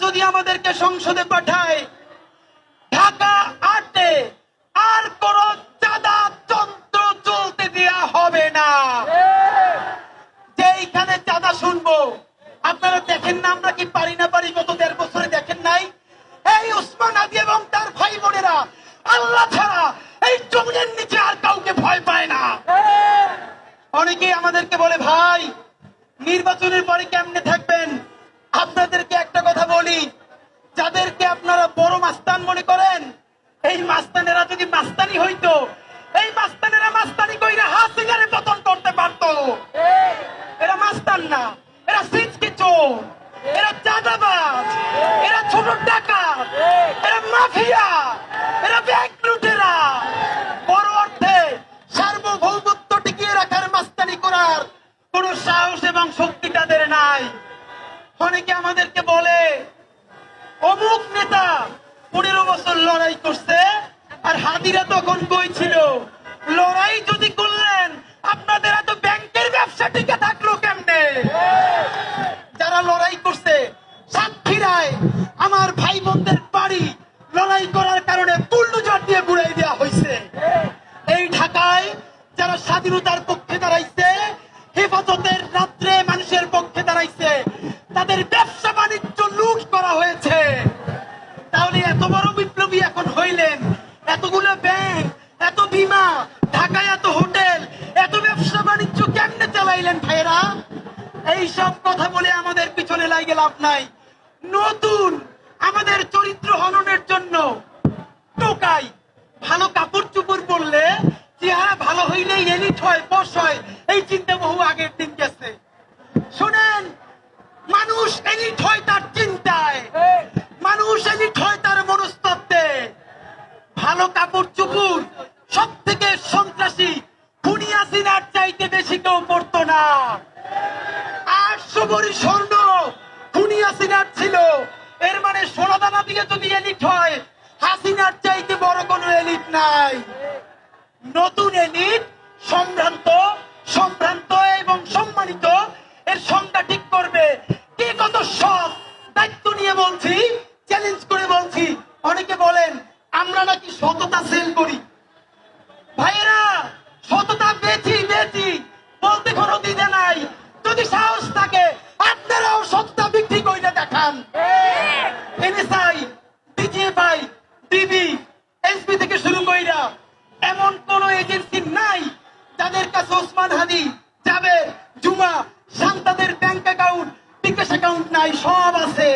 যদি আমাদেরকে সংসদে পাঠায়, ঢাকা ৮-এ আর কোন চাঁদা যন্ত্র চলতে দেয়া হবে না। যেইখানে চাঁদা শুনবো, আপনারা দেখেন না আমরা কি পারি না পারি, গত ১.৫ বছরে দেখেন নাই? এই ওসমান হাদি এবং তার ভাই বোনেরা আল্লাহ ছাড়া এই জমিনের নিচে আর কাউকে ভয় পায় না। অনেকেই আমাদেরকে বলে, ভাই নির্বাচনের পরে কেমনে থাকবেন? আপনাদেরকে একটা কথা বলি, যাদেরকে আপনারা বড় মাস্তান মনে করেন, এই মাস্তানেরা যদি মাস্তানি হইতো, এই মাস্তানেরা মাস্তানি কইরা হাসিনারে পতন করতে পারতো। এরা মাস্তান না, এরা সিজকে চোর, এরা চাঁদাবাজ, এরা ছোট ডাকাত, এরা মাফিয়া, এরা ব্যাংক লুটেরা। বড় অর্থে সার্বভৌমত্ব টিকিয়ে রাখার মাস্তানি করার কোন সাহস এবং শক্তি তাদের নাই। অনেকে আমাদেরকে বলে, অমুক নেতা ১৫ বছর লড়াই করছে, আর হাদিরা তখন কই ছিল? লড়াই যদি করলেন, আপনাদের এত ব্যাংকের ব্যবসা টিকে থাকলো কেমনে? যারা লড়াই করছে, সাতক্ষীরায় আমার ভাই বোনদের বাড়ি লড়াই করার কারণে বুলডোজার দিয়ে ঘুরাই দেওয়া হয়েছে। এই ঢাকায় যারা স্বাধীনতার পক্ষে দাঁড়াইছে, হেফাজতের রাত্রে মানুষের পক্ষে দাঁড়াইছে, তাদের ব্যবসা বাণিজ্য লুট করা হয়েছে। তাহলে এত বড় বিপ্লবী এখন হইলেন, এতগুলো ব্যাংক, এত বীমা, ঢাকায় এত হোটেল, এত ব্যবসা বাণিজ্য কেমনে চালাইলেন ভাইয়েরা? এইসব কথা বলে আমাদের পিছনে লাগে লাভ নাই। নতুন আমাদের চরিত্র হননের জন্য টোকাই, ভালো কাপড় চুপড় পরলে চেহারা ভালো হইলেই এলিট হয়, বস হয়, এই চিন্তা বহু আগের দিন গেছে। শুনেন, মানুষ এলিট হয় তার চিন্তায়, মানুষ এলিট হয় তার মনস্তত্ত্বে। ভালো কাপড় চুপড় সব থেকে সন্ত্রাসী খুনি হাসিনার চাইতে বেশি কেউ পড়তো না। ৮০০ ভরি স্বর্ণ খুনি হাসিনার ছিল। এর মানে সোনাদানা দিয়ে যদি এলিট হয়, হাসিনার চাইতে বড় কোনো এলিট নাই। নতুন এলিট সম্ভ্রান্ত, সম্ভ্রান্ত এবং সম্মানিত, এর সংজ্ঞা ঠিক করবে। কে কত সৎ, দায়িত্ব নিয়ে বলছি, চ্যালেঞ্জ করে বলছি। অনেকে বলেন আমরা নাকি সততা সেল করি। ভাইয়েরা, সততা বেচি বেচি বলতে কোনো দ্বিধা নাই। যদি সাহস থাকে আপনারাও সততা বিক্রি করে দেখান। এনএসআই, ডিজিএফআই, ডিবি, এসপি থেকে শুরু কইরা এমন কোন এজেন্সি নাই যাদের কাছে ওসমান হাদি, জাবের, জুমা, শান্তাদের ব্যাংক অ্যাকাউন্ট, বিকাশ অ্যাকাউন্ট নাই, সব আছে।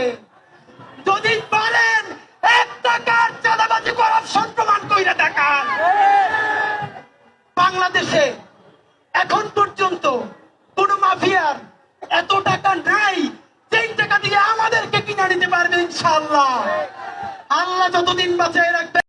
যদি পারেন ১ টাকার চাঁদাবাজি করাপশন প্রমাণ কইরা দেখান। বাংলাদেশে এখন পর্যন্ত কোন মাফিয়ার এত টাকা নাই যেই টাকা দিয়ে আমাদেরকে কিনে নিতে পারবে ইনশাআল্লাহ। আল্লাহ যতদিন বাঁচায় রাখবে।